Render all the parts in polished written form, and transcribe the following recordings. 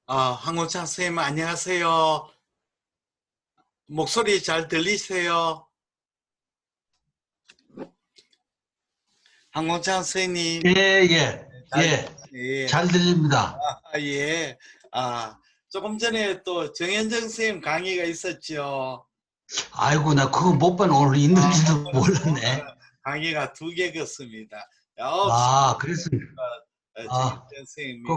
황원창 선생님, 안녕하세요. 목소리 잘 들리세요? 황원창 선생님, 예, 예, 잘, 예. 예, 잘 들립니다. 예. 조금 전에 또 정현정 선생님 강의가 있었죠. 아이고, 나 그거 못 봤네. 오늘 있는지도 오늘은 몰랐네. 강의가 두 개였습니다. 9시 그랬습니다. 정현정 아, 선생님이,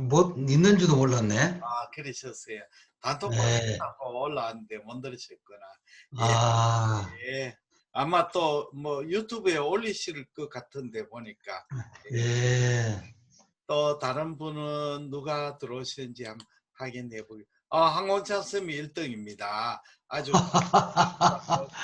못, 있는지도 몰랐네. 그러셨어요. 단톡방에 예. 올라왔는데 못 들으셨구나. 예. 아, 예. 아마 또 뭐 유튜브에 올리실 것 같은데 보니까. 예. 예. 또 다른 분은 누가 들어오시는지 한번 확인해 보기. 황원찬 스님이 1등입니다. 아주 오셨습니다.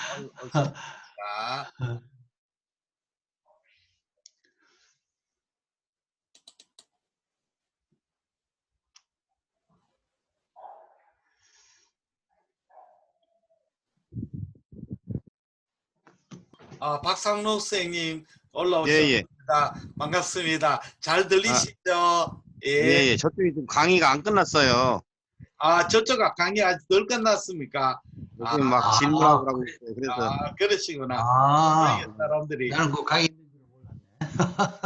박상록 선생님 예, 예. 올라오셨습니다. 반갑습니다. 잘 아, 들리시죠? 예, 예. 예. 저쪽이 지금 강의가 안 끝났어요. 저쪽 강의 아직 덜 끝났습니까? 아, 선생님 막 질문하고 그러고 있어요. 그래서, 그러시구나. 아, 사람들이 나는 그 강의 있는지도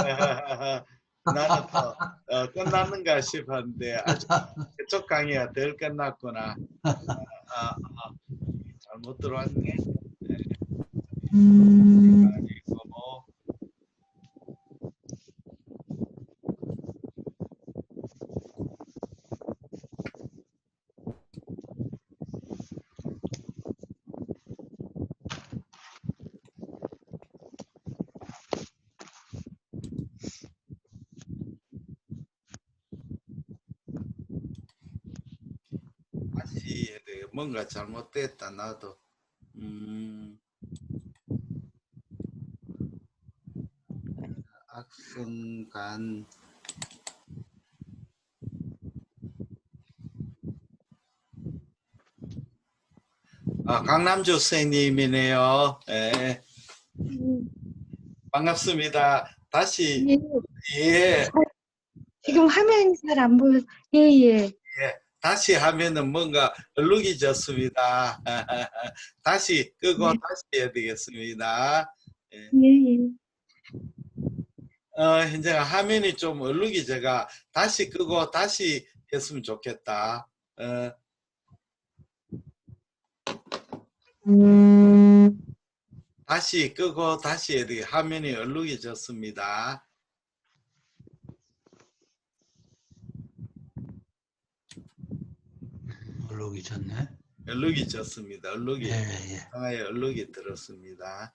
몰랐네. 나는 또 끝났는가 싶었는데 아직 그쪽 강의가 덜 끝났구나. 잘못 들어왔네. 네. 아니고 다시 해야 돼. 뭔가 잘못됐다 나도. 악순간 강남주 선생님이네요. 예, 반갑습니다. 다시 예, 예, 지금 화면이 잘 안 보여. 예, 예. 예, 다시 하면은 뭔가 얼룩이 졌습니다. 다시 끄고 네. 다시 해야 되겠습니다. 예. 예, 예. 현재 화면이 좀 얼룩이 제가 다시 끄고 다시 했으면 좋겠다. 다시 끄고 다시 해야 돼. 화면이 얼룩이 졌습니다. 얼룩이 졌네. 얼룩이 졌습니다. 예, 예. 상하에 얼룩이 들었습니다.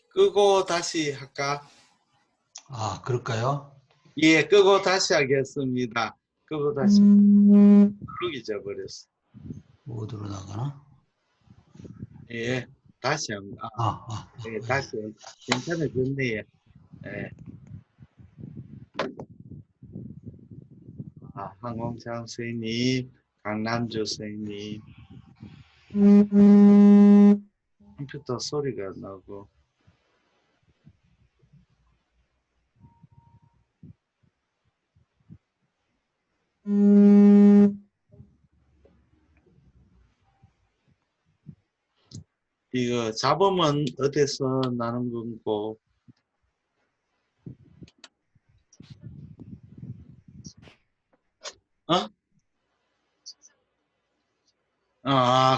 끄고 다시 할까? 그럴까요? 예, 끄고 다시 하겠습니다. 끄고 다시 얼룩이 져버렸어. 어디로 나가나? 예, 다시 합니다. 예, 다시 괜찮아졌네요. 예. 황홍창 선생님, 강남주 선생님, 컴퓨터 소리가 나고. 이거 잡음은 어디서 나는 건고?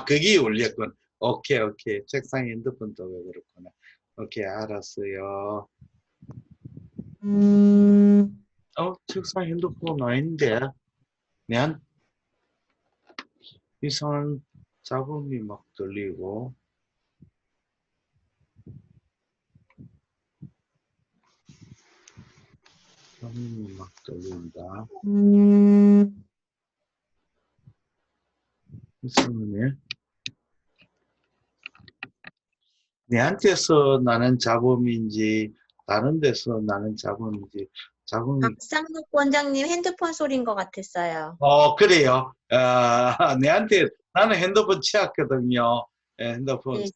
거기 올렸군. 오케이. 책상 핸드폰 때문에 그렇구나. 오케이, 알았어요. 책상 핸드폰 아닌데? 난 이상한 잡음이 막 들리고. 잡음이 막 들린다. 이상하네. 내한테서 나는 잡음인지 다른 데서 나는 잡음인지 자궁. 박상록 원장님 핸드폰 소리인 것 같았어요. 그래요. 내한테 나는 핸드폰 치웠거든요. 예, 핸드폰. 네.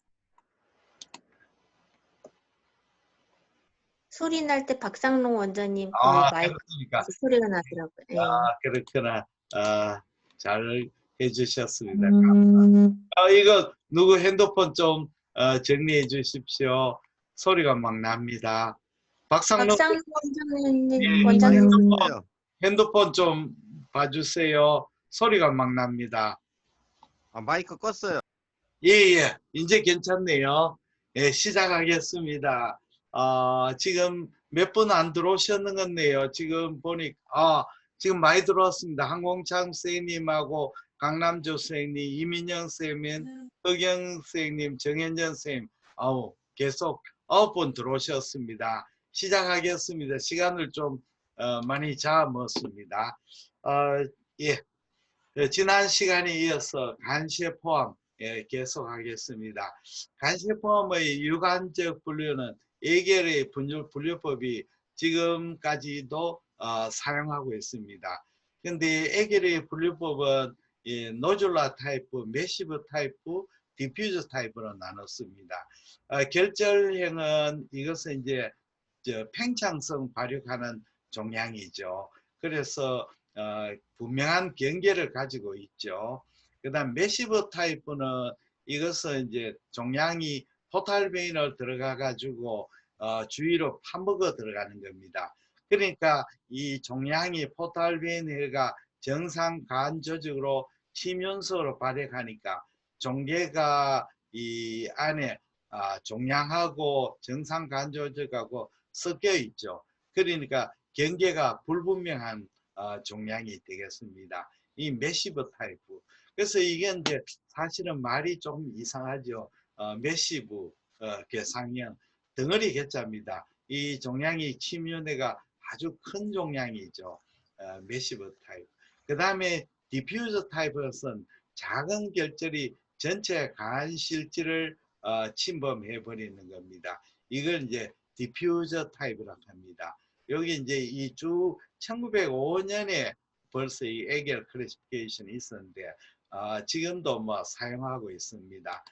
소리 날 때 박상록 원장님 그 마이크 그렇습니까? 소리가 나더라고요. 예. 그렇구나. 잘 해주셨습니다. 이거 누구 핸드폰 좀 정리해 주십시오. 소리가 막 납니다. 박상록 원장님, 핸드폰 좀 봐주세요. 소리가 막 납니다. 마이크 껐어요. 예. 이제 괜찮네요. 예, 시작하겠습니다. 지금 몇 분 안 들어오셨는데요. 지금 보니까 지금 많이 들어왔습니다. 항공창 선생님하고 강남조 선생님, 이민영 선생님, 흑영 선생님, 정현전 선생님, 계속 9분 들어오셨습니다. 시작하겠습니다. 시간을 좀 많이 잡아먹었습니다. 예. 지난 시간에 이어서 간시에 포함 계속하겠습니다. 간시에 포함의 유관적 분류는 예결의 분류법이 지금까지도 사용하고 있습니다. 그런데 예결의 분류법은 노듈라 타입, 매시브 타입, 디퓨저 타입으로 나눴습니다. 결절형은 이것은 이제 팽창성 발육하는 종양이죠. 그래서 분명한 경계를 가지고 있죠. 그다음 매시브 타입은 이것은 이제 종양이 포탈베인을 들어가 가지고 주위로 파먹어 들어가는 겁니다. 그러니까 이 종양이 포탈베인회가 정상 간 조직으로 치면서로 발육하니까 종괴가 이 안에 종양하고 정상 간 조직하고 섞여 있죠. 그러니까 경계가 불분명한 종양이 되겠습니다. 이 매시브 타입. 그래서 이게 이제 사실은 말이 좀 이상하죠. 매시브 개상형 덩어리 개자입니다. 이 종양이 치면회가 아주 큰 종양이죠. 매시브 타입. 그 다음에 디퓨저 타입은 작은 결절이 전체 간 실질을 침범해 버리는 겁니다. 이걸 이제 디퓨저 타입이라고 합니다. 여기 이제 이 1905년에 벌써 이 에겔 클래시피케이션이 있었는데 지금도 뭐 사용하고 있습니다.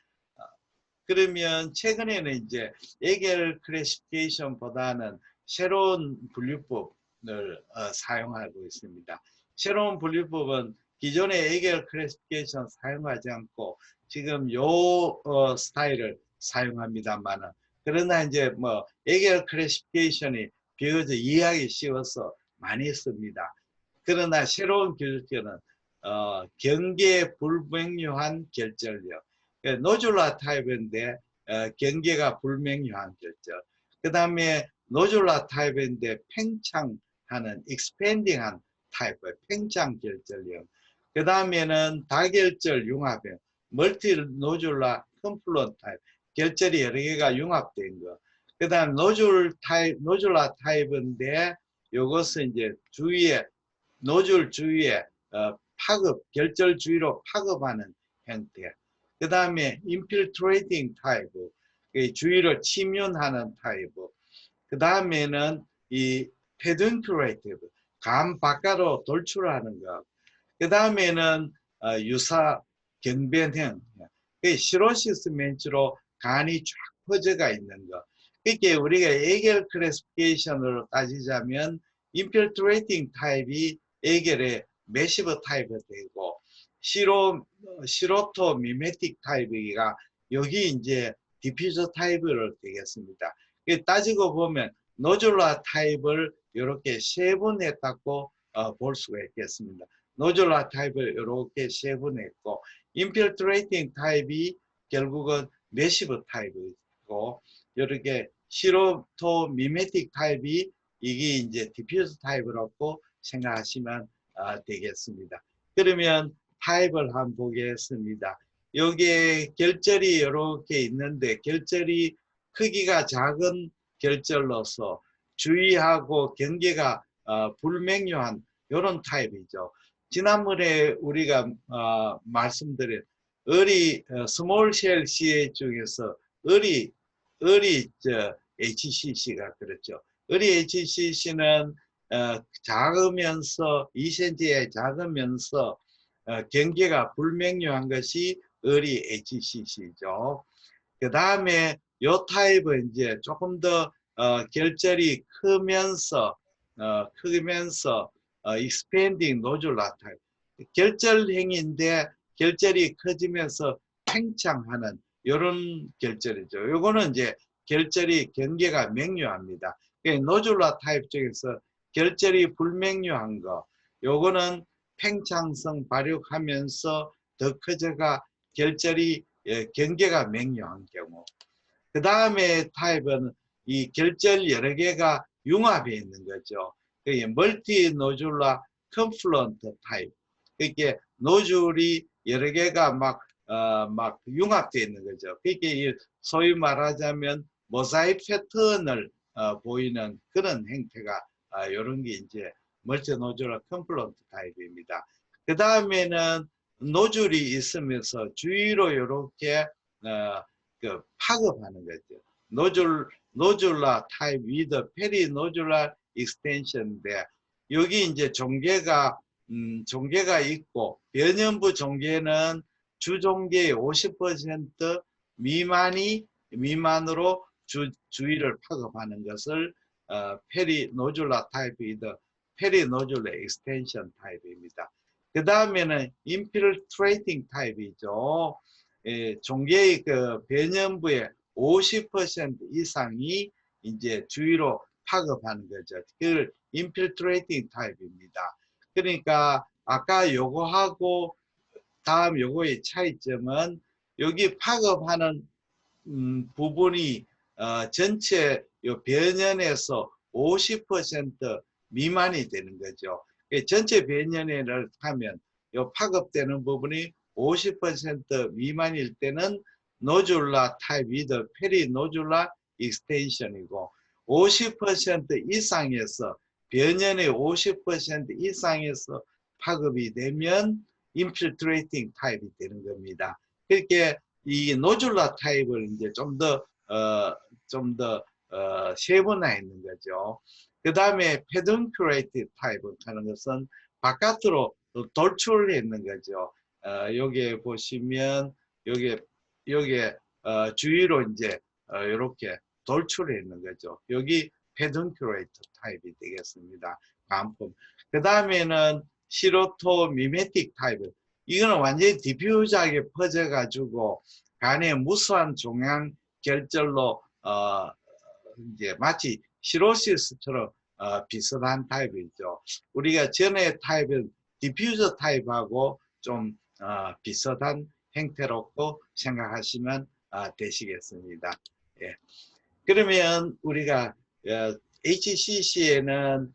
그러면 최근에는 이제 에겔 클래시피케이션보다는 새로운 분류법을 사용하고 있습니다. 새로운 분류법은 기존의 에겔 클래시피케이션 사용하지 않고 지금 요 스타일을 사용합니다만은 그러나 이제 뭐 에겔 클래시피케이션이 비교적 이해하기 쉬워서 많이 씁니다. 그러나 새로운 결절은 경계 불명료한 결절력. 노듈라 타입인데 경계가 불명료한 결절. 그 다음에 노듈라 타입인데 팽창하는 익스펜딩한 타입, 팽창 결절력. 그 다음에는 다결절 융합형, 멀티 노듈라 컴플론 타입, 결절이 여러 개가 융합된 거. 그 다음 노듈라 타입인데 요것은 이제 주위에 노즐 주위에 파급, 결절 주위로 파급하는 형태. 그 다음에 infiltrating 타입, 주위로 침윤하는 타입. 그 다음에는 이 pedunculative, 간 바깥으로 돌출하는 것. 그 다음에는 유사 경변형, 시로시스 멘츠로 간이 쫙 퍼져가 있는 것. 그렇게 우리가 에겔 클래시피케이션으로 따지자면 infiltrating 타입이 에겔의 매시브 타입이 되고 시로토 미메틱 타입이가 여기 이제 디퓨저 타입으로 되겠습니다. 따지고 보면 노듈라 타입을 이렇게 세분했다고 볼 수가 있겠습니다. 노듈라 타입을 이렇게 세분했고 infiltrating 타입이 결국은 매시브 타입이고 이렇게 시로토 미메틱 타입이 이게 이제 디퓨저 타입이라고 생각하시면 되겠습니다. 그러면 타입을 한번 보겠습니다. 여기에 결절이 이렇게 있는데 결절이 크기가 작은 결절로서 주의하고 경계가 불명료한 이런 타입이죠. 지난번에 우리가 말씀드린 스몰 셀 CH 중에서 HCC가 그렇죠. HCC는 작으면서 2cm에 작으면서 경계가 불명료한 것이 early HCC죠. 그 다음에 요 타입은 이제 조금 더 결절이 크면서 expanding nodular 타입. 결절행인데 결절이 커지면서 팽창하는 이런 결절이죠. 요거는 이제 결절이 경계가 명료합니다. 노듈라 타입 중에서 결절이 불명료한 거, 요거는 팽창성 발육하면서 더 커져가 결절이 경계가 명료한 경우. 그 다음에 타입은 이 결절 여러 개가 융합해 있는 거죠. 그게 멀티 노듈라 컨플런트 타입. 그게 노즐이 여러 개가 막 융합되어 있는 거죠. 그게 소위 말하자면 모자이크 패턴을 보이는 그런 형태가 이런 게 이제 멀티 노듈라 컨플런트 타입입니다. 그 다음에는 노즐이 있으면서 주위로 이렇게 파급하는 거죠. 노듈라 타입 위드 페리 노듈라 익스텐션인데 여기 이제 종계가 있고 변연부 종계는 주종계의 50% 미만으로 주위를 파급하는 것을 페리 노듈라 타입 위드 페리 노듈라 익스텐션 타입입니다. 그 다음에는 인필트레이팅 타입이죠. 종계의 그 변연부의 50% 이상이 이제 주위로 파급하는 거죠. 그걸 인필트레이팅 타입입니다. 그러니까 아까 요거하고 다음 요거의 차이점은 여기 파급하는 부분이 전체 요 변연에서 50% 미만이 되는 거죠. 전체 변연을 하면 요 파급되는 부분이 50% 미만일 때는 노듈라 타입 위드 페리 노듈라 익스텐션이고 50% 이상에서 변연의 50% 이상에서 파급이 되면 인필트레이팅 타입이 되는 겁니다. 그렇게 이 노듈라 타입을 이제 좀 더 세분화했는 거죠. 그 다음에 페둔큐레이티브 타입을 하는 것은 바깥으로 돌출했는 거죠. 여기에 보시면 여기에 주위로 이제 이렇게 돌출해 있는 거죠. 여기 페둔큐레이터 타입이 되겠습니다. 간품. 그 다음에는 시로토 미메틱 타입. 이거는 완전히 디퓨즈하게 퍼져가지고 간에 무수한 종양 결절로 이제 마치 시로시스처럼 비슷한 타입이죠. 우리가 전에 타입은 디퓨저 타입하고 좀 비슷한 형태로 생각하시면 되시겠습니다. 예. 그러면 우리가 HCC에는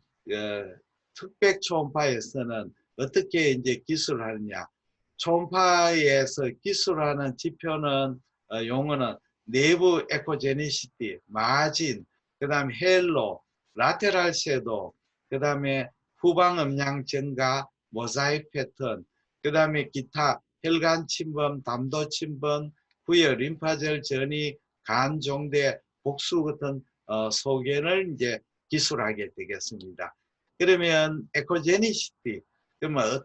특백 초음파에서는 어떻게 이제 기술을 하느냐? 초음파에서 기술하는 지표는 용어는 내부 에코제니시티, 마진, 그 다음에 헬로, 라테랄 섀도우, 그 다음에 후방 음량 증가, 모자이크 패턴, 그 다음에 기타 혈관 침범, 담도 침범, 후에 림파절 전이, 간 종대, 복수 같은 소견을 이제 기술하게 되겠습니다. 그러면 에코제니시티, 그러면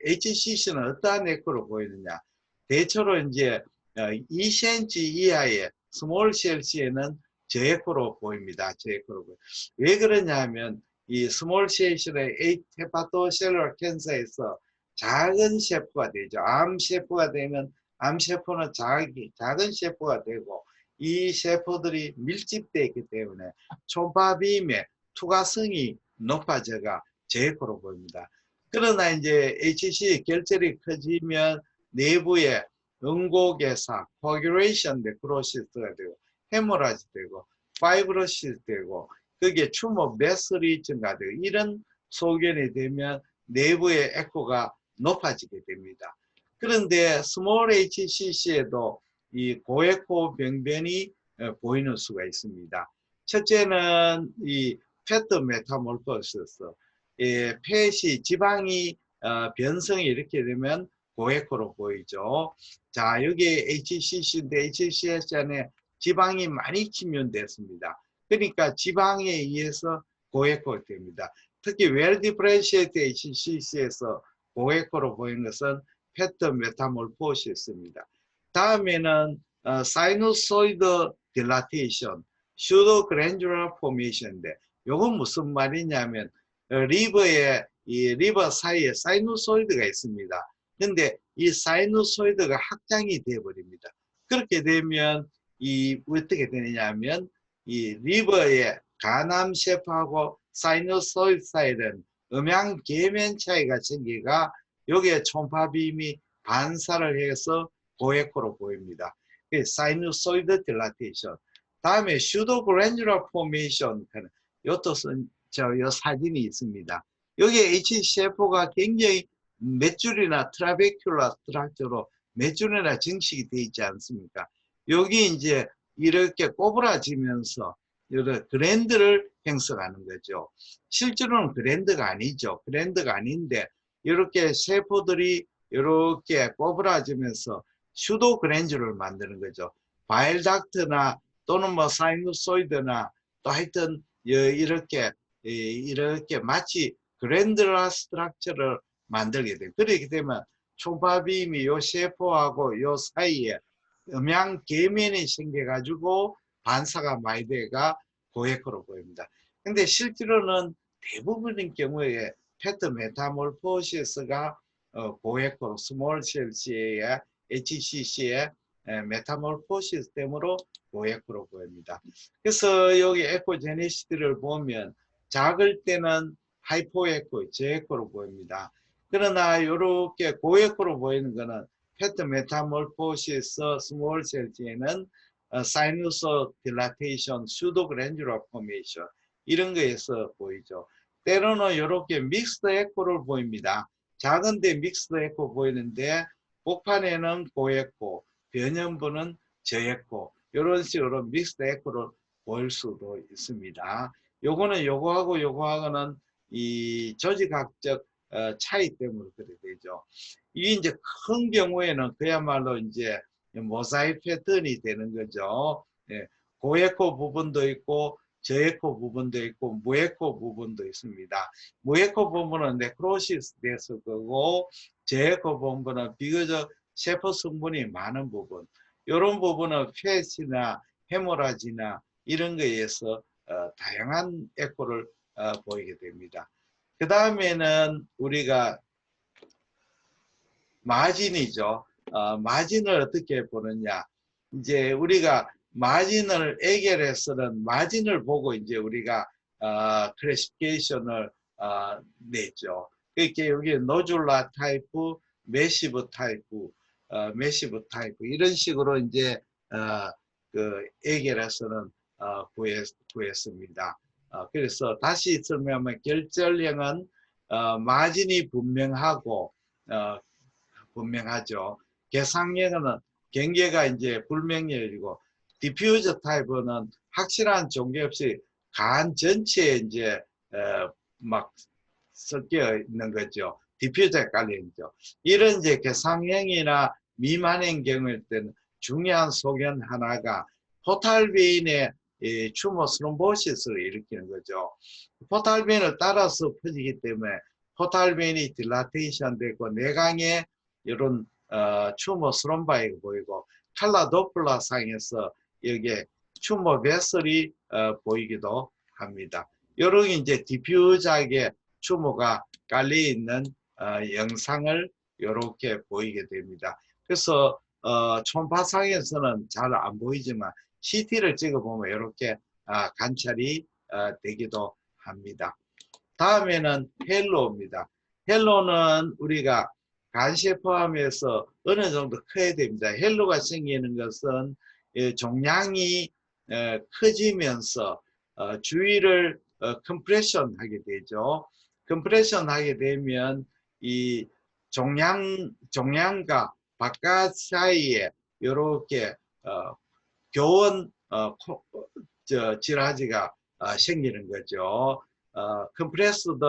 HCC는 어떠한 에코로 보이느냐? 대체로 이제 2cm 이하의 스몰 셀시에는 저에코로 보입니다. 저에코로 보여요. 왜 그러냐면 이 스몰 셀시의 헤파토셀룰러 캔서에서 작은 셰프가 되죠. 암 셰프가 되면 암 셰프는 작은 셰프가 되고 이 셰프들이 밀집되어 있기 때문에 초음파 빔의 투과성이 높아져가 저에코로 보입니다. 그러나 이제 HC 결절이 커지면 내부에 응고개사, 코아귤레이션 네크로시스가 되고 헤모라지 되고 파이브로시스 되고 그게 추모 메스리 증가되고 이런 소견이 되면 내부의 에코가 높아지게 됩니다. 그런데 스몰 HCC에도 이 고에코 병변이 보이는 수가 있습니다. 첫째는 이 패트 메타몰포시스, 팻이 지방이 변성이 이렇게 되면 고에코로 보이죠. 자, 여기 HCC인데 HCC 안에 지방이 많이 침면됐습니다. 그러니까 지방에 의해서 고에코가 됩니다. 특히 well differentiated HCC에서 고에코로 보이는 것은 패턴 메타몰포시스입니다. 다음에는 사이누소이드 딜라테이션, 슈도 그랜줄러 포메이션인데 이건 무슨 말이냐면 리버에 이 리버 사이에 사이누소이드가 있습니다. 근데 이 사이누소이드가 확장이 되어 버립니다. 그렇게 되면 이 어떻게 되느냐면 이 리버의 간암 셰프하고 사이누소이드 사이는 음양 계면 차이가 생기가 여기에 초음파빔이 반사를 해서 고에코로 보입니다. 사이누소이드 딜라테이션. 다음에 슈도 그랜줄러 포메이션. 요것은 요 사진이 있습니다. 여기에 HCF가 굉장히 몇 줄이나 트라베큘라 스트럭처로 몇 줄이나 증식이 되어 있지 않습니까? 여기 이제 이렇게 꼬부라지면서 이런 그랜드를 형성하는 거죠. 실제로는 그랜드가 아니죠. 그랜드가 아닌데 이렇게 세포들이 이렇게 꼬부라지면서 슈도 그랜줄을 만드는 거죠. 바일닥트나 또는 뭐 사이누소이드나 또 하여튼 이렇게 마치 그랜드라 스트럭처를 만들게 돼요. 그렇게 되면 초음파빔이 요 세포하고 요 사이에 음양 계면이 생겨가지고 반사가 많이 돼가 고에코로 보입니다. 근데 실제로는 대부분의 경우에 패턴 메타몰포시스가 고에코로 스몰 셀시의 HCC의 메타몰포시스 때문에 고에코로 보입니다. 그래서 여기 에코제네시스를 보면 작을 때는 하이포에코, 저에코로 보입니다. 그러나 이렇게 고에코로 보이는 것은 패턴 메타몰포시스 스몰 셀지에는 사이누소 딜라테이션, 슈도 그랜줄러 포메이션 이런 거에서 보이죠. 때로는 이렇게 믹스드 에코를 보입니다. 작은데 믹스드 에코 보이는데 복판에는 고에코, 변연부는 저에코 이런 식으로 믹스드 에코를 보일 수도 있습니다. 요거는 요거하고 요거하고는 이 조직학적 차이 때문에 그래 되죠. 이게 이제 큰 경우에는 그야말로 이제 모자이크 패턴이 되는 거죠. 예, 고에코 부분도 있고 저에코 부분도 있고 무에코 부분도 있습니다. 무에코 부분은 네크로시스 됐을 거고 저에코 부분은 비교적 세포 성분이 많은 부분. 이런 부분은 폐시나 헤모라지나 이런 거에 의해서 다양한 에코를 보이게 됩니다. 그 다음에는 우리가 마진이죠. 마진을 어떻게 보느냐. 이제 우리가 마진을 해결해서는 마진을 보고 이제 우리가 클래시피케이션을 냈죠. 그렇게 여기 노줄라 타입, 매시브 타입, 이런 식으로 이제 그 해결해서는 구했습니다. 그래서 다시 설명하면 결절형은 마진이 분명하고 분명하죠. 개상형은 경계가 이제 불명예이고 디퓨저 타입은 확실한 종계 없이 간 전체에 이제 막 섞여 있는 거죠. 디퓨저에 깔려 있죠. 이런 이제 개상형이나 미만인 경우일 때는 중요한 소견 하나가 포탈베인의 추모 스롬보시스를 일으키는 거죠. 포탈베인을 따라서 퍼지기 때문에 포탈베인이 딜라테이션 되고 내강에 이런 추모 스롬바이가 보이고 칼라 도플라 상에서 여기에 추모 베슬이 보이기도 합니다. 이런 이제 디퓨저하게 추모가 깔려 있는 영상을 이렇게 보이게 됩니다. 그래서 초음파상에서는 잘 안 보이지만 CT를 찍어보면 이렇게 관찰이 되기도 합니다. 다음에는 헬로입니다. 헬로는 우리가 간시에 포함해서 어느 정도 커야 됩니다. 헬로가 생기는 것은 종양이 커지면서 주위를 컴프레션 하게 되죠. 컴프레션 하게 되면 이 종양과 바깥 사이에 이렇게 교원 지라지가 생기는 거죠. 컴프레스드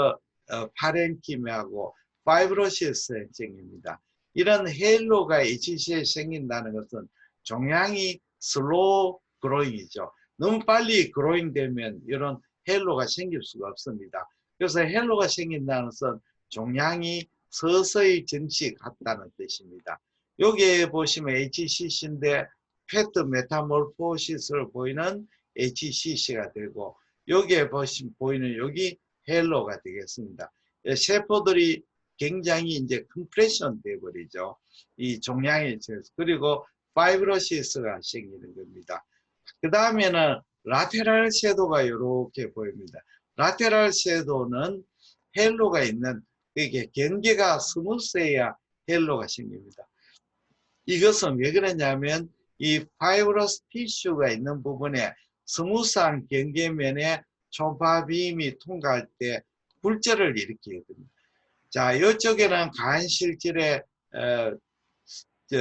파렌킴하고 파이브로시스 생깁니다. 이런 헬로가 HCC에 생긴다는 것은 종양이 슬로우 그로잉이죠. 너무 빨리 그로잉 되면 이런 헬로가 생길 수가 없습니다. 그래서 헬로가 생긴다는 것은 종양이 서서히 증식한다는 뜻입니다. 여기에 보시면 HCC인데 페트 메타몰포시스를 보이는 HCC가 되고, 여기에 보이는 여기 헬로가 되겠습니다. 세포들이 굉장히 이제 컴프레션 돼버리죠. 이 종양이. 그리고 파이브로시스가 생기는 겁니다. 그 다음에는 라테랄 섀도우가 이렇게 보입니다. 라테랄 섀도우는 헬로가 있는, 이게 경계가 스무스해야 헬로가 생깁니다. 이것은 왜 그러냐면 이 파이브러스 티슈가 있는 부분에 스무스한 경계면에 초음파 빔이 통과할 때 굴절을 일으키게 됩니다. 자, 이쪽에는 간실질의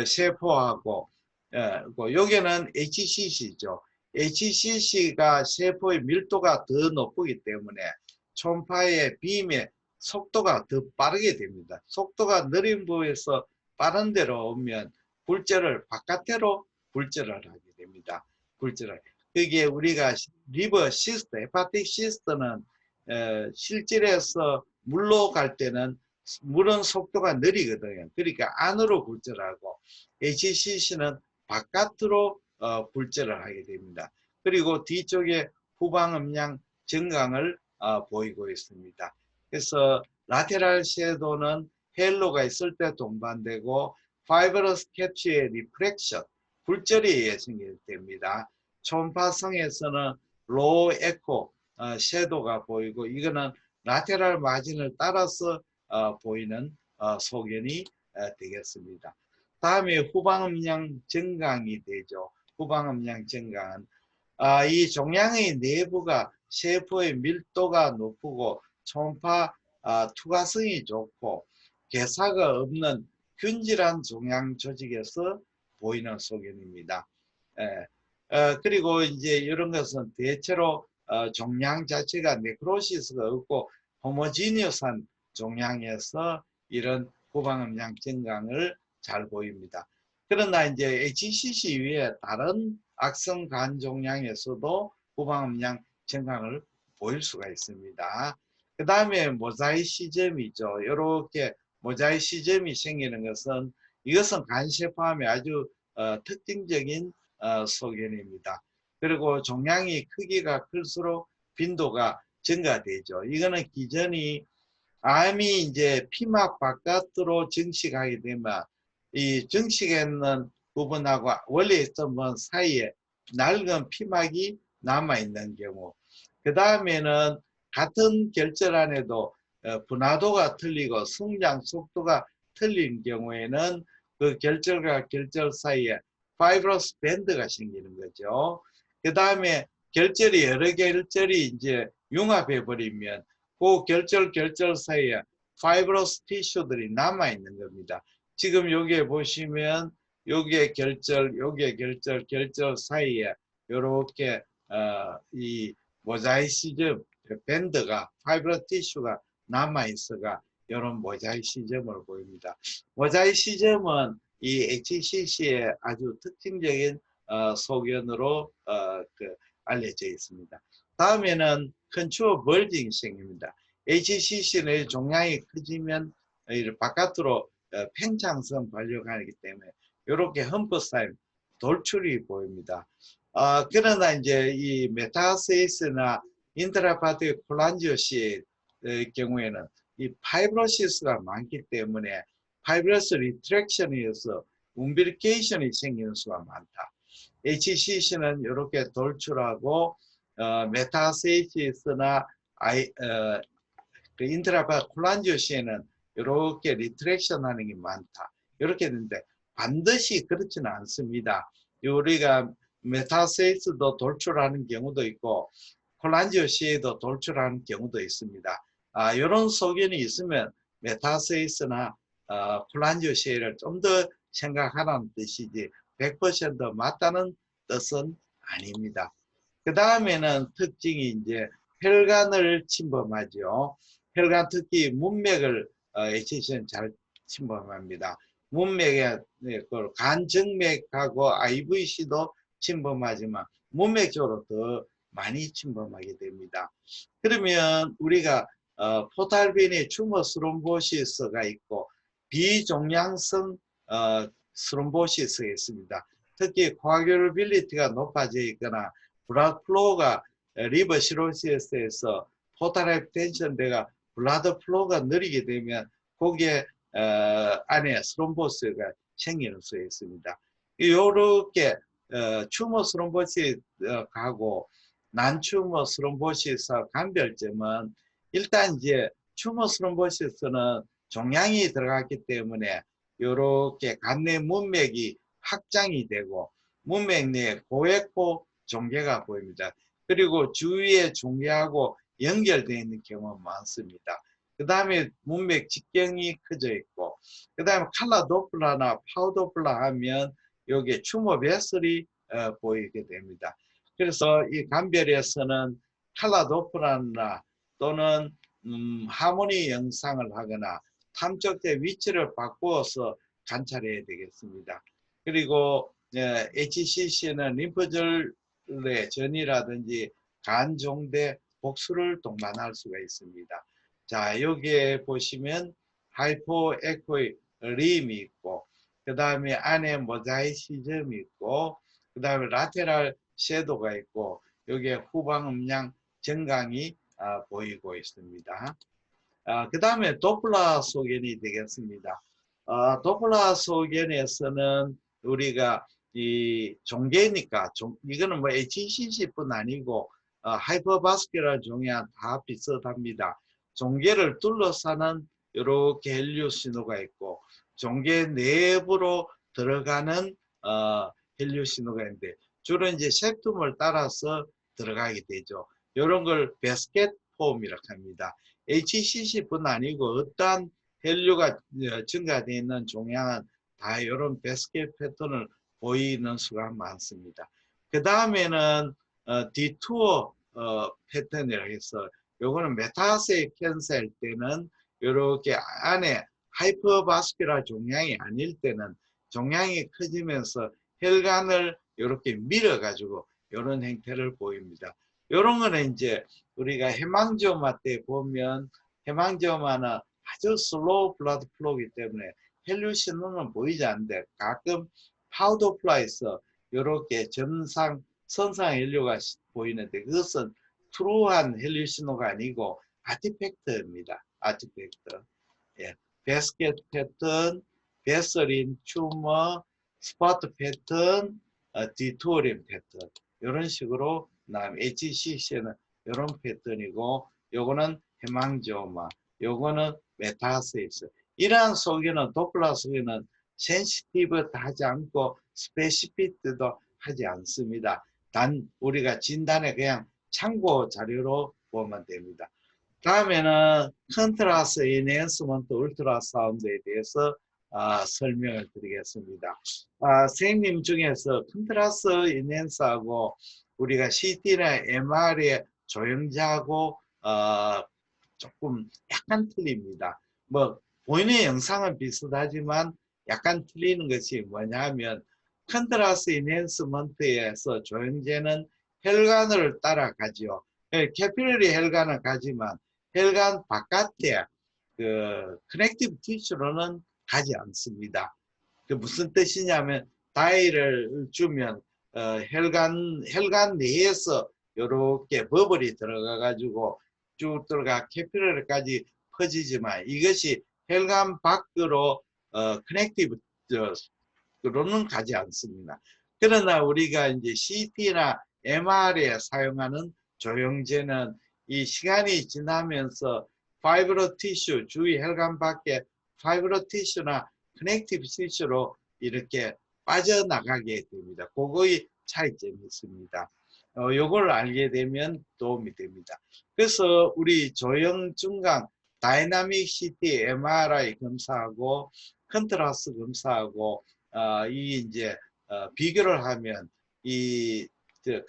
세포하고, 여기는 HCC죠. HCC가 세포의 밀도가 더 높기 때문에 초음파의 빔의 속도가 더 빠르게 됩니다. 속도가 느린 부에서 빠른 데로 오면 굴절을 바깥으로 굴절을 하게 됩니다. 굴절을. 그게 우리가 리버 시스트, 헤파틱 시스트는 실질에서 물로 갈 때는 물은 속도가 느리거든요. 그러니까 안으로 굴절하고, HCC는 바깥으로 굴절을 하게 됩니다. 그리고 뒤쪽에 후방음양 증강을 보이고 있습니다. 그래서 라테랄 섀도우는 헬로가 있을 때 동반되고, 파이브러스 캡슐의 리프렉션, 굴절에 의해 생기게 됩니다. 초음파성에서는 로우 에코 섀도우가 보이고, 이거는 라테랄 마진을 따라서 보이는 소견이 되겠습니다. 다음에 후방음양 증강이 되죠. 후방음양 증강은 이 종양의 내부가 세포의 밀도가 높고 초음파 투과성이 좋고 괴사가 없는 균질한 종양 조직에서 보이는 소견입니다. 그리고 이제 이런 것은 대체로 종양 자체가 네크로시스가 없고 호모지니어스한 종양에서 이런 후방음양 증강을 잘 보입니다. 그러나 이제 HCC 이외에 다른 악성 간 종양에서도 후방음양 증강을 보일 수가 있습니다. 그 다음에 모자이시즘이죠. 이렇게 모자이시즘이 생기는 것은, 이것은 간세포암의 아주 특징적인 소견입니다. 그리고 종양이 크기가 클수록 빈도가 증가되죠. 이거는 기전이 암이 이제 피막 바깥으로 증식하게 되면 이 증식했는 부분하고 원래 있던 부분 사이에 낡은 피막이 남아있는 경우, 그 다음에는 같은 결절 안에도 분화도가 틀리고 성장 속도가 틀린 경우에는 그 결절과 결절 사이에 파이브러스 밴드가 생기는 거죠. 그 다음에 결절이 여러 결절이 이제 융합해 버리면 그 결절 사이에 파이브러스 티슈들이 남아 있는 겁니다. 지금 여기에 보시면 여기에 결절, 여기에 결절 사이에 이렇게 이 모자이시즘 밴드가 파이브러스 티슈가 남아 있어가 이런 모자이시즘을 보입니다. 모자이시즘은 이 HCC의 아주 특징적인 소견으로 알려져 있습니다. 다음에는 컨추어 벌징이 생깁니다. HCC는 종양이 커지면 바깥으로 팽창성 발효가 하기 때문에 이렇게 흠뻑 쌓인 돌출이 보입니다. 그러나 이제 이 메타세이스나 인트라파티క్ 콜란지오시의 경우에는 이 파이브로시스가 많기 때문에 파이브러스 리트랙션에 의해서 움빌리케이션이 생기는 수가 많다. HCC는 이렇게 돌출하고 메타세이시스나 인트라파티ክ 콜란지오시에는 이렇게 리트랙션 하는 게 많다. 이렇게 되는데 반드시 그렇지는 않습니다. 우리가 메타세이스도 돌출하는 경우도 있고 콜란지오시에도 돌출하는 경우도 있습니다. 이런 소견이 있으면 메타세이스나 콜란지오시에를 좀 더 생각하라는 뜻이지 100% 맞다는 뜻은 아닙니다. 그 다음에는 특징이 이제 혈관을 침범하죠. 혈관 특히 문맥을 HCC는 잘 침범합니다. 문맥에 간정맥하고 IVC도 침범하지만 문맥 쪽으로 더 많이 침범하게 됩니다. 그러면 우리가 포탈빈이 튜머 스롬보시스가 있고 비종양성 스롬보시스가 있습니다. 특히 코아귤빌리티가 높아져 있거나 블라드 플로우가 리버 시로시스에서 포탈 하이퍼텐션대가 블라드 플로우가 느리게 되면 거기에 안에 스롬보스가 생기는 수가 있습니다. 이렇게 튜머 스롬보시스하고 난튜머 스롬보시스 간별점은 일단 이제 튜머 스롬보시스는 종양이 들어갔기 때문에 이렇게 간내 문맥이 확장이 되고 문맥 내에 고에코 종괴가 보입니다. 그리고 주위의 종괴하고 연결되어 있는 경우가 많습니다. 그 다음에 문맥 직경이 커져 있고, 그 다음에 칼라 도플라나 파우 도플라 하면 여기에 튜머 베슬이 보이게 됩니다. 그래서 이 간별에서는 칼라 도플라나 또는 하모니 영상을 하거나 탐쪽대 위치를 바꾸어서 관찰해야 되겠습니다. 그리고 HCC는 림프절의 전이라든지 간종대 복수를 동반할 수가 있습니다. 자, 여기에 보시면 하이포에코림이 있고, 그 다음에 안에 모자이시즘이 있고, 그 다음에 라테랄 섀도가 있고, 여기에 후방 음량 정강이 보이고 있습니다. 그 다음에 도플라 소견이 되겠습니다. 도플라 소견에서는 우리가 이 종괴니까 이거는 뭐 HCC뿐 아니고 하이퍼바스큘라 종양 다 비슷합니다. 종괴를 둘러싸는 이렇게 헬리오 신호가 있고 종괴 내부로 들어가는 헬리오 신호가 있는데 주로 이제 셉툼을 따라서 들어가게 되죠. 이런 걸 베스켓 폼이라고 합니다. HCC뿐 아니고 어떠한 헬류가 증가되어 있는 종양은 다 이런 베스켓 패턴을 보이는 수가 많습니다. 그 다음에는 디투어 패턴이라고 해서 요거는 메타세 캔서일 때는 이렇게 안에 하이퍼바스큘라 종양이 아닐 때는 종양이 커지면서 혈관을 이렇게 밀어가지고 이런 형태를 보입니다. 이런 거는 이제 우리가 헤망지오마 때 보면 헤망지오마는 아주 슬로우 블러드 플로우이기 때문에 헬류 신호는 보이지 않는데 가끔 파우더 플라에서 이렇게 전상 선상 헬류가 보이는데 그것은 트루한 헬류 신호가 아니고 아티팩트입니다. 아티팩트. 예. 베스켓 패턴, 베서린 튜머, 스포트 패턴, 디투어린 패턴 이런 식으로 나면 HCC는 이런 패턴이고 요거는 헤망지오마, 요거는 메타세이스. 이러한 소견은 도플라 소견은 센시티브도 하지 않고 스페시피트도 하지 않습니다. 단 우리가 진단에 그냥 참고 자료로 보면 됩니다. 다음에는 컨트라스트 인핸스먼트 울트라사운드에 대해서 설명을 드리겠습니다. 선생님 중에서 컨트라스트 인핸스하고 우리가 CT나 MR의 조형자하고 조금 약간 틀립니다. 뭐 보이는 영상은 비슷하지만 약간 틀리는 것이 뭐냐면 컨트라스트 인핸스먼트에서 조형제는 혈관을 따라가죠. 캐피러리 혈관을 가지만 혈관 바깥에 그 커넥티브 티슈로는 가지 않습니다. 그 무슨 뜻이냐면 다이를 주면 혈관 내에서 이렇게 버블이 들어가 가지고 쭉 들어가 캐피러리까지 퍼지지만 이것이 혈관 밖으로 커넥티브 로는 가지 않습니다. 그러나 우리가 이제 CT나 MR에 사용하는 조형제는 이 시간이 지나면서 파이브로 티슈, 주위 혈관 밖에 파이브로 티슈나 커넥티브 티슈로 이렇게 빠져나가게 됩니다. 그거의 차이점이 있습니다. 요걸 알게 되면 도움이 됩니다. 그래서 우리 조형 증강 다이나믹 CT, MRI 검사하고 컨트라스트 검사하고 이 이제 비교를 하면 이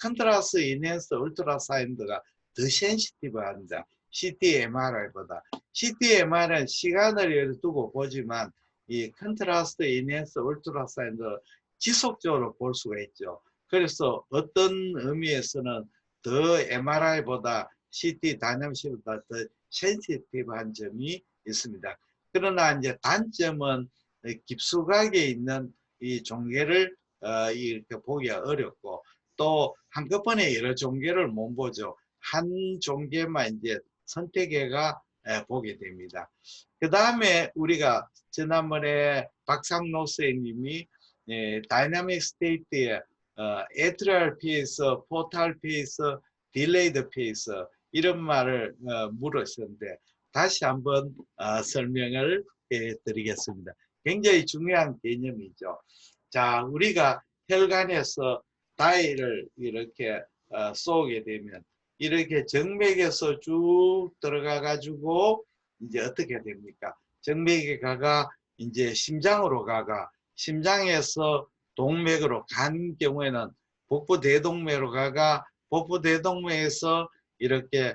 컨트라스트 인핸스 울트라사운드가 더 센시티브합니다. CT, MRI보다. CT, MRI는 시간을 두고 보지만 이 컨트라스트 인핸스 울트라사운드 지속적으로 볼 수가 있죠. 그래서 어떤 의미에서는 더 MRI보다 CT 다이나믹보다 더 센시티브한 점이 있습니다. 그러나 이제 단점은 깊숙하게 있는 이 종괴를 이렇게 보기가 어렵고 또 한꺼번에 여러 종괴를 못 보죠. 한 종괴만 이제 선택해가 보게 됩니다. 그 다음에 우리가 지난번에 박상록 선생님이 다이나믹 스테이트의 에트리얼 페이스, 포탈 페이스, 딜레이드 페이스 이런 말을 물으셨는데 다시 한번 설명을 해드리겠습니다. 굉장히 중요한 개념이죠. 자, 우리가 혈관에서 다이를 이렇게 쏘게 되면 이렇게 정맥에서 쭉 들어가 가지고 이제 어떻게 됩니까? 정맥에 가가 이제 심장으로 가가 심장에서 동맥으로 간 경우에는 복부 대동맥으로 가가 복부 대동맥에서 이렇게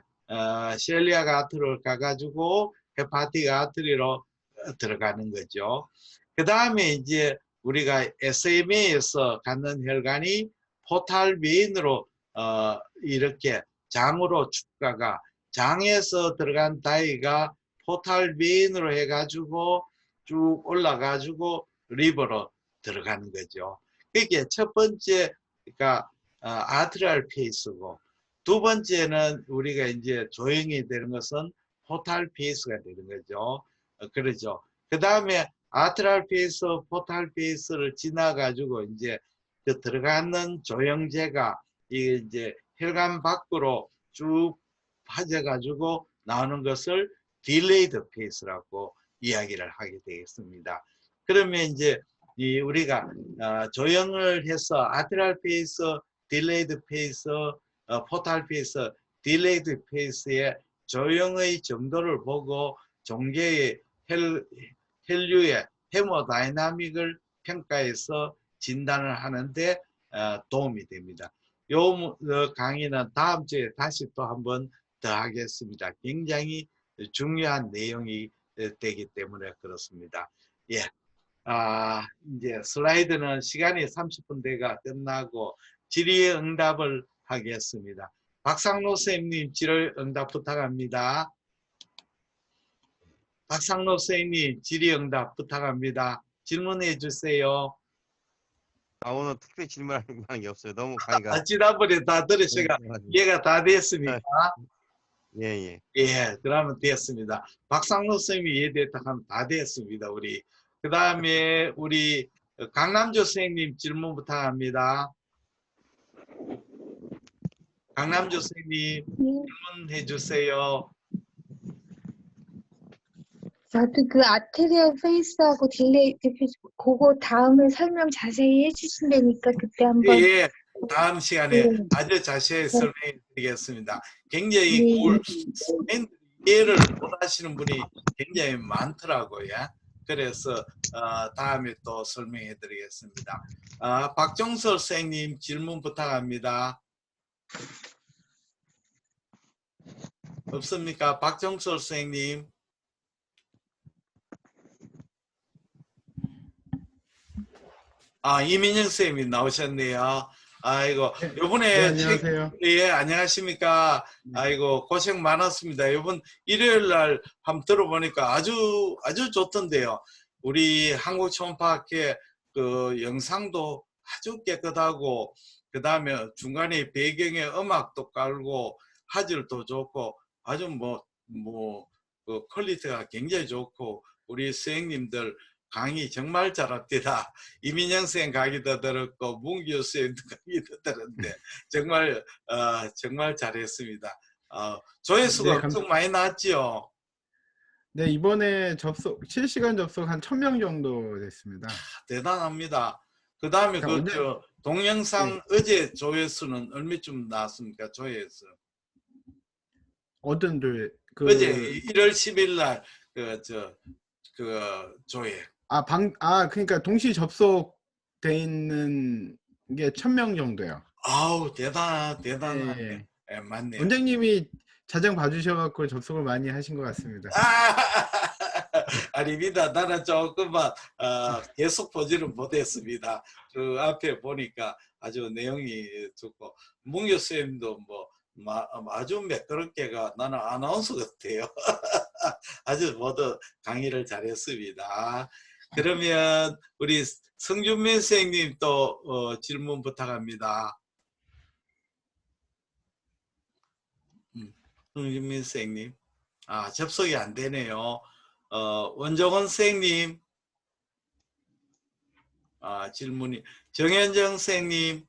셀리악 아트리로 가가지고 헤파틱 아트리로 들어가는 거죠. 그 다음에 이제 우리가 SMA에서 갖는 혈관이 포탈 베인으로 이렇게 장으로 쭉 가가 장에서 들어간 다이가 포탈 베인으로 해가지고 쭉 올라가지고 리버로 들어가는 거죠. 그게 첫 번째가 아트리얼 페이스고 두 번째는 우리가 이제 조형이 되는 것은 포탈 페이스가 되는 거죠. 그러죠. 그 다음에 아트리얼 페이스, 포탈 페이스를 지나가지고 이제 그 들어가는 조형제가 이제 혈관 밖으로 쭉 빠져가지고 나오는 것을 딜레이드 페이스라고 이야기를 하게 되겠습니다. 그러면 이제 우리가 조형을 해서 아트리얼 페이스, 딜레이드 페이스, 포탈 페이스, 딜레이드 페이스의 조형의 정도를 보고 종괴의 혈류의 헤모다이나믹을 평가해서 진단을 하는데 도움이 됩니다. 요 강의는 다음 주에 다시 또 한번 더 하겠습니다. 굉장히 중요한 내용이 되기 때문에 그렇습니다. 예. 이제 슬라이드는 시간이 30분 대가 끝나고 질의응답을 하겠습니다. 박상록 선생님 질의응답 부탁합니다. 박상록 선생님 질의응답 부탁합니다. 질문해 주세요. 오늘 특별히 질문할 만한 게 없어요. 너무 강의가. 지난번에 다 들으시가 이해가 다 됐습니까? 예. 예, 그러면 됐습니다. 박상록 선생님이 이해됐다 하면 다 됐습니다. 우리 그 다음에 우리 강남조 선생님 질문 부탁합니다. 강남조 선생님 질문해 주세요. 저도 그 아테리얼 페이스하고 딜레이드 페이스 그거 다음에 설명 자세히 해주신다니까 그때 한번. 예, 다음 시간에 네. 아주 자세히 설명해 드리겠습니다. 굉장히 네. 이해를 못하시는 분이 굉장히 많더라고요. 그래서 다음에 또 설명해 드리겠습니다. 박정설 선생님 질문 부탁합니다. 없습니까? 박정설 선생님. 이민영 선생님이 나오셨네요. 아이고, 요번에. 네, 안녕하세요. 예, 안녕하십니까. 아이고, 고생 많았습니다. 이번 일요일 날 한번 들어보니까 아주 좋던데요. 우리 한국초음파학회 그 영상도 아주 깨끗하고, 그 다음에 중간에 배경에 음악도 깔고, 화질도 좋고, 아주 그 퀄리티가 굉장히 좋고, 우리 선생님들 강의 정말 잘합니다. 이민영 선생 강의도 들었고 문규 선생도 강의도 들었는데 정말 잘했습니다. 조회수가 네, 엄청 많이 나왔죠. 네, 이번에 실시간 접속 한 1000명 정도 됐습니다. 대단합니다. 그 다음에 동영상 어제 조회수는 얼마쯤 나왔습니까? 조회수. 어떤 조회? 어제 1월 10일 날 조회. 그러니까 동시 접속돼 있는 게 1000명 정도요. 아우, 대단하네. 네. 네, 맞네요. 원장님이 자장 봐주셔갖고 접속을 많이 하신 것 같습니다. 아닙니다. 나는 조금만 계속 보지는 못했습니다. 그 앞에 보니까 아주 내용이 좋고 문교 선생님도 아주 매끄럽게가 나는 아나운서 같아요. 아주 모두 강의를 잘했습니다. 그러면 우리 성준민 선생님 또 질문 부탁합니다. 성준민 선생님. 접속이 안 되네요. 원종원 선생님. 질문이. 정현정 선생님.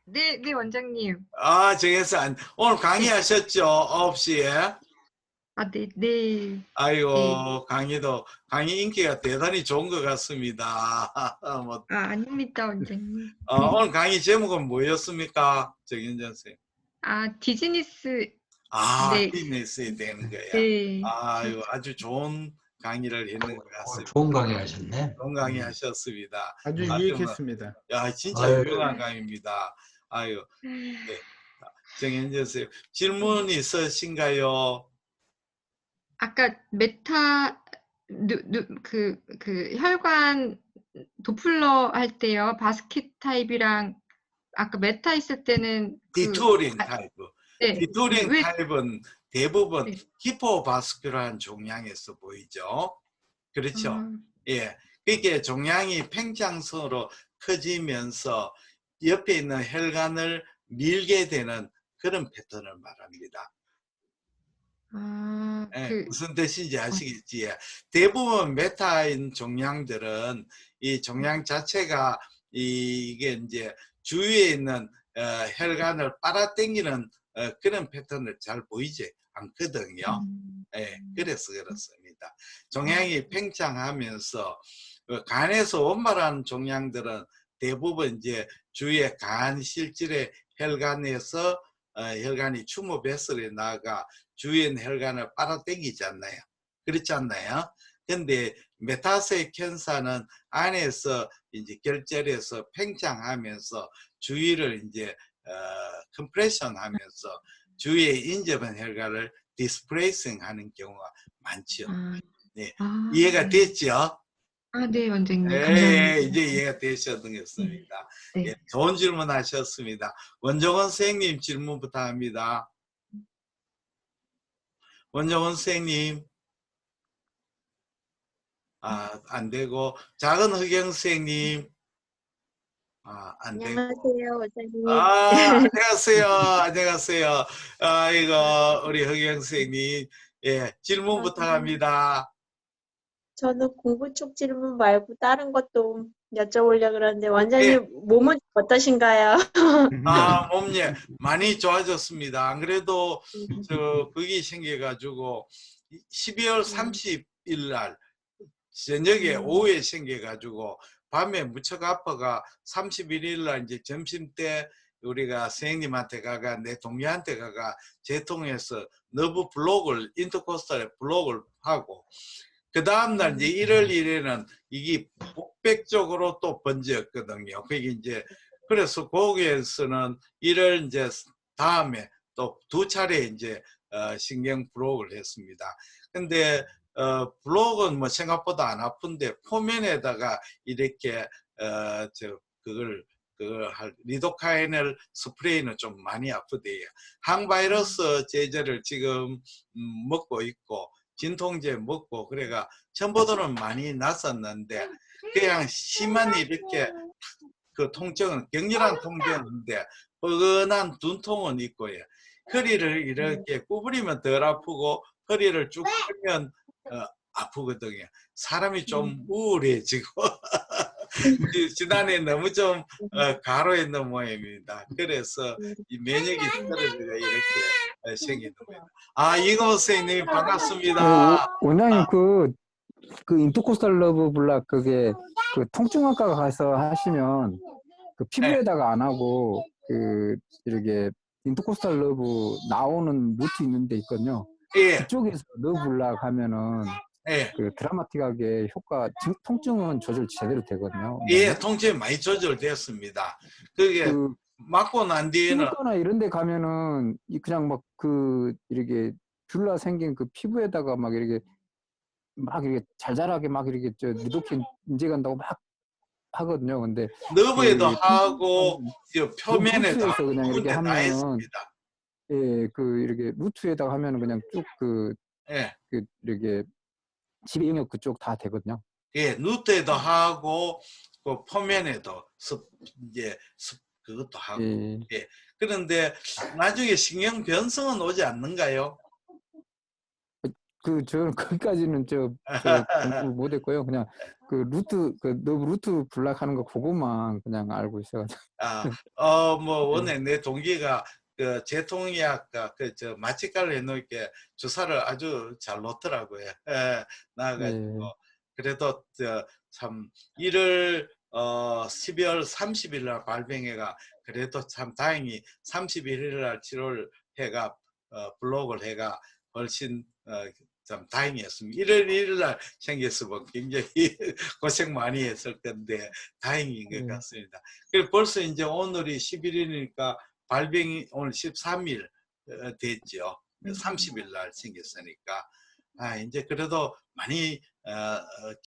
네, 네, 원장님. 정혜선. 오늘 강의하셨죠? 9시에. 네, 네. 아이고, 강의 인기가 대단히 좋은 것 같습니다. 뭐, 아닙니다, 원장님. 오늘 강의 제목은 뭐였습니까? 정현정 선생님. 디즈니스. 네. 비즈니스에 되는 거야. 네. 아유, 아주 좋은 강의를 했는 것 같습니다. 좋은 강의 하셨네. 좋은 강의 하셨습니다. 아주 유익했습니다. 진짜 유용한 강의입니다. 아유, 네. 정현정 선생님, 질문 있으신가요? 아까 메타 그 혈관 도플러 할 때요. 바스켓 타입이랑 아까 메타 있을 때는 디투어링 타입. 네. 디투어링 타입은 대부분 네. 히포바스큘러한 종양에서 보이죠. 그렇죠. 예. 그게 종양이 팽창성으로 커지면서 옆에 있는 혈관을 밀게 되는 그런 패턴을 말합니다. 무슨 뜻인지 아시겠지? 대부분 메타인 종양들은 이 종양 자체가 이게 이제 주위에 있는 혈관을 빨아당기는 그런 패턴을 잘 보이지 않거든요. 그래서 그렇습니다. 종양이 팽창하면서 간에서 원발하는 종양들은 대부분 이제 주위에 간 실질의 혈관에서 혈관이 추모 베슬에 나가 주위에 있는 혈관을 빨아당기지 않나요? 그렇지 않나요? 근데 메타세이 캔서는 안에서 이제 결절해서 팽창하면서 주위를 이제 컴프레션 하면서 주위에 인접한 혈관을 디스플레이싱 하는 경우가 많죠. 네. 이해가 됐죠? 네, 원장님. 네, 감사합니다. 이제 이해가 되셨습니다. 네. 예, 좋은 질문 하셨습니다. 원종원 선생님 질문 부탁합니다. 원종원 선생님. 안 되고, 작은 흑영 선생님. 안 되고. 안녕하세요, 원장님. 안녕하세요. 안녕하세요. 이거, 우리 흑영 선생님. 예, 질문 부탁합니다. 저는 공부 쪽 질문 말고 다른 것도 여쭤보려고 그러는데 원장님 몸은 어떠신가요? 몸이 많이 좋아졌습니다. 안 그래도 그게 생겨가지고 12월 30일 날 저녁에 오후에 생겨가지고 밤에 무척 아파가 31일 날 이제 점심 때 우리가 선생님한테 가가 내 동료한테 가가 재통해서 너브 블록을 인터코스탈 블록을 하고 그 다음날 이제 1월 1일에는 이게 복백 쪽으로 또 번졌거든요. 그게 이제 그래서 거기에서는 1월 이제 다음에 또 2차례 이제 신경 블록을 했습니다. 근데 블록은 뭐 생각보다 안 아픈데 포면에다가 이렇게 그걸 리도카이넬 스프레이는 좀 많이 아프대요. 항바이러스 제제를 지금 먹고 있고 진통제 먹고 그래가 전보다는 많이 났었는데 그냥 심한 이렇게 그 통증은 격렬한 통증인데 뻐근한 눈통은 있고요. 허리를 이렇게 구부리면 덜 아프고 허리를 쭉 펴면 아프거든요. 사람이 좀 우울해지고 지난해 너무 좀 가로 있는 모양입니다. 그래서 이免疫 떨어지가 이렇게 생기는 겁니다. 이거 선생님 반갑습니다. 원장님 그 인터코스탈 러브 블락 그게 그 통증학과 가서 하시면 그 피부에다가 안 하고 이렇게 인터코스탈 러브 나오는 루트 있는 데 있거든요. 그쪽에서 러브 블락 하면은 그 드라마틱하게 효과 통증은 조절 제대로 되거든요. 통증이 많이 조절됐습니다. 그게 맞고 난 뒤에는 피부과나 이런 데 가면은 그냥 막 이렇게 뷰라 생긴 그 피부에다가 막 이렇게 잘잘하게 막 이렇게 리도킨 인제간다고 막 하거든요. 근데 너브에도 그 하고 저 표면에도 루트에서 하고 그냥 두 이렇게 군데 다 하면은 했습니다. 예, 그 이렇게 루트에다가 하면은 그냥 쭉 예, 이렇게 지배 영역 그쪽 다 되거든요. 예, 루트에도 하고 그 표면에도 이제 그것도 하고. 예. 예. 그런데 나중에 신경 변성은 오지 않는가요? 저는 거기까지는 저 공부 못했고요. 그냥 그 너브 루트 블락하는 거 그것만 그냥 알고 있어가지고. 뭐 원래 내 동기가 그 제통의학과 저 마취과를 해놓을게 주사를 아주 잘 놓더라고요. 예, 나가지고 예. 그래도 참 12월 30일 날 발병해가 그래도 참 다행히 31일 날 치료를 해가 블록을 해가 훨씬 참 다행이었습니다. 1월 1일 날 생겼으면 굉장히 고생 많이 했을 건데 다행인 것 같습니다. 그리고 벌써 이제 오늘이 11일이니까 발병이 오늘 13일 됐죠. 30일 날 생겼으니까 이제 그래도 많이